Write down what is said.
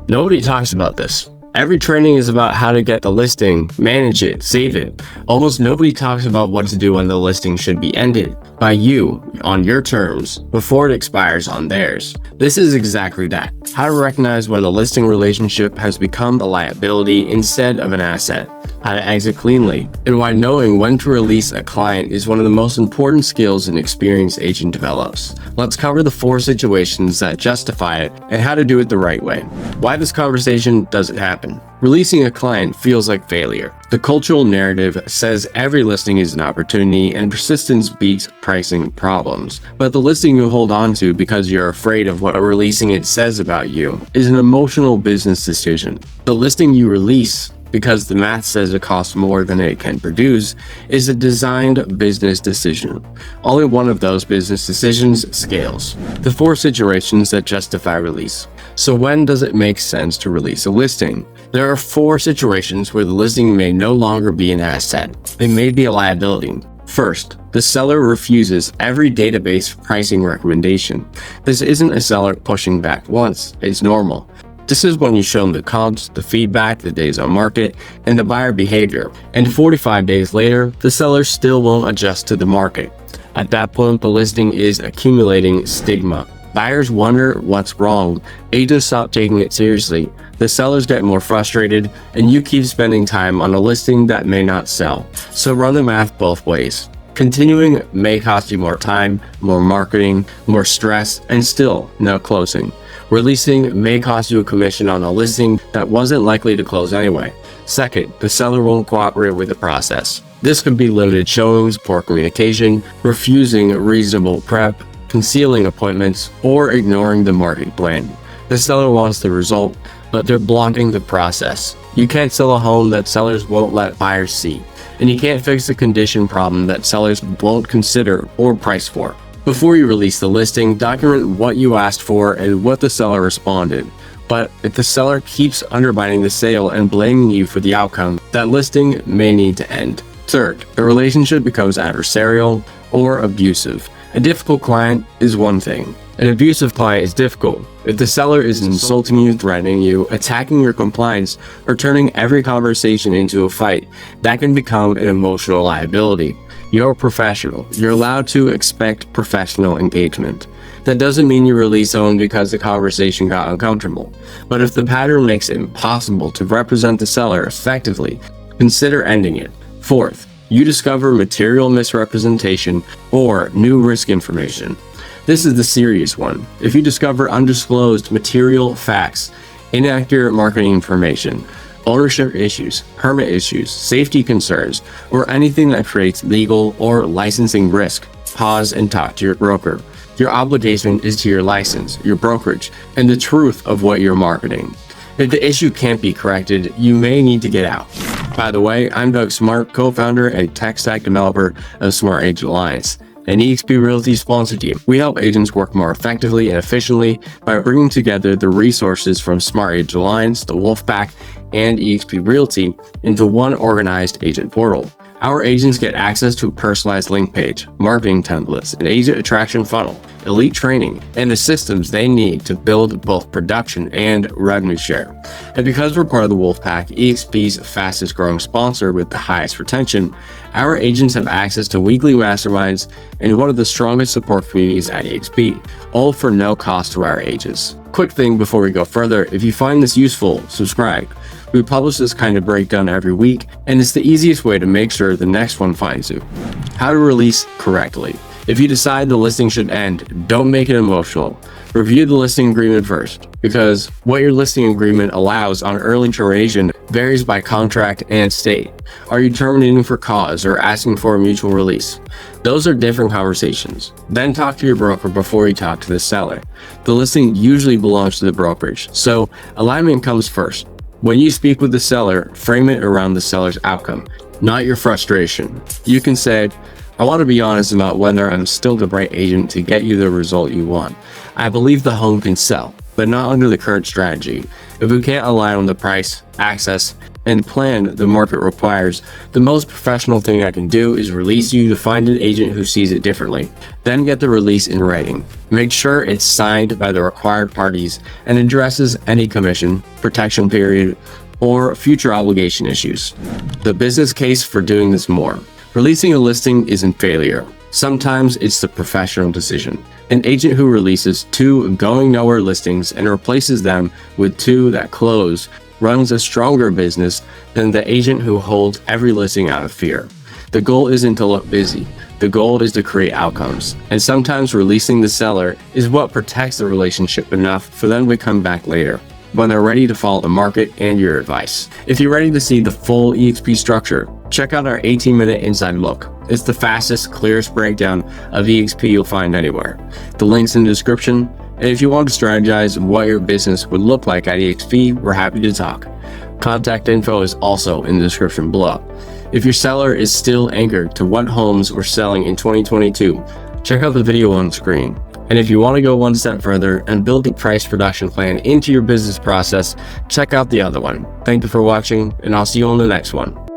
Nobody talks about this. Every training is about how to get the listing, manage it, save it. Almost nobody talks about what to do when the listing should be ended by you on your terms before it expires on theirs. This is exactly that. How to recognize when the listing relationship has become a liability instead of an asset. How to exit cleanly, and why knowing when to release a client is one of the most important skills an experienced agent develops. Let's cover the 4 situations that justify it and how to do it the right way. Why this conversation doesn't happen. Releasing a client feels like failure. The cultural narrative says every listing is an opportunity and persistence beats pricing problems. But the listing you hold on to because you're afraid of what releasing it says about you is an emotional business decision. The listing you release because the math says it costs more than it can produce is a designed business decision. Only one of those business decisions scales. The 4 situations that justify release. So when does it make sense to release a listing? There are 4 situations where the listing may no longer be an asset. It may be a liability. First, the seller refuses every database pricing recommendation. This isn't a seller pushing back once, it's normal. This is when you show them the comps, the feedback, the days on market, and the buyer behavior. And 45 days later, the seller still won't adjust to the market. At that point, the listing is accumulating stigma. Buyers wonder what's wrong, agents stop taking it seriously, the sellers get more frustrated, and you keep spending time on a listing that may not sell. So run the math both ways. Continuing may cost you more time, more marketing, more stress, and still no closing. Releasing may cost you a commission on a listing that wasn't likely to close anyway. Second, the seller won't cooperate with the process. This could be limited showings, poor communication, refusing reasonable prep, concealing appointments, or ignoring the market plan. The seller wants the result, but they're blocking the process. You can't sell a home that sellers won't let buyers see, and you can't fix the condition problem that sellers won't consider or price for. Before you release the listing, document what you asked for and what the seller responded. But if the seller keeps undermining the sale and blaming you for the outcome, that listing may need to end. Third, the relationship becomes adversarial or abusive. A difficult client is one thing. An abusive client is difficult. If the seller is insulting you, threatening you, attacking your compliance, or turning every conversation into a fight, that can become an emotional liability. You're a professional. You're allowed to expect professional engagement. That doesn't mean you release someone because the conversation got uncomfortable. But if the pattern makes it impossible to represent the seller effectively, consider ending it. Fourth, you discover material misrepresentation or new risk information. This is the serious one. If you discover undisclosed material facts, inaccurate marketing information, ownership issues, permit issues, safety concerns, or anything that creates legal or licensing risk, pause and talk to your broker. Your obligation is to your license, your brokerage, and the truth of what you're marketing. If the issue can't be corrected, you may need to get out. By the way, I'm Doug Smart, co-founder and tech stack developer of Smart Agent Alliance, an eXp Realty sponsor team. We help agents work more effectively and efficiently by bringing together the resources from Smart Agent Alliance, the Wolfpack, and eXp Realty into one organized agent portal. Our agents get access to a personalized link page, marketing templates, an agent attraction funnel, elite training, and the systems they need to build both production and revenue share. And because we're part of the Wolfpack, eXp's fastest growing sponsor with the highest retention, our agents have access to weekly masterminds and one of the strongest support communities at eXp, all for no cost to our agents. Quick thing before we go further, if you find this useful, subscribe. We publish this kind of breakdown every week, and it's the easiest way to make sure the next one finds you. How to release correctly. If you decide the listing should end, don't make it emotional. Review the listing agreement first, because what your listing agreement allows on early termination varies by contract and state. Are you terminating for cause or asking for a mutual release? Those are different conversations. Then talk to your broker before you talk to the seller. The listing usually belongs to the brokerage, so alignment comes first. When you speak with the seller, frame it around the seller's outcome, not your frustration. You can say, I want to be honest about whether I'm still the right agent to get you the result you want. I believe the home can sell, but not under the current strategy. If we can't align on the price, access, and plan the market requires, the most professional thing I can do is release you to find an agent who sees it differently. Then get the release in writing. Make sure it's signed by the required parties and addresses any commission, protection period, or future obligation issues. The business case for doing this more. Releasing a listing isn't failure. Sometimes it's the professional decision. An agent who releases 2 going nowhere listings and replaces them with 2 that close runs a stronger business than the agent who holds every listing out of fear. The goal isn't to look busy. The goal is to create outcomes. And sometimes releasing the seller is what protects the relationship enough for them to come back later, when they're ready to follow the market and your advice. If you're ready to see the full EXP structure, check out our 18-minute inside look. It's the fastest, clearest breakdown of EXP you'll find anywhere. The link's in the description, and if you want to strategize what your business would look like at EXP, we're happy to talk. Contact info is also in the description below. If your seller is still anchored to what homes we're selling in 2022, check out the video on screen. And if you want to go one step further and build a price production plan into your business process, check out the other one. Thank you for watching, and I'll see you on the next one.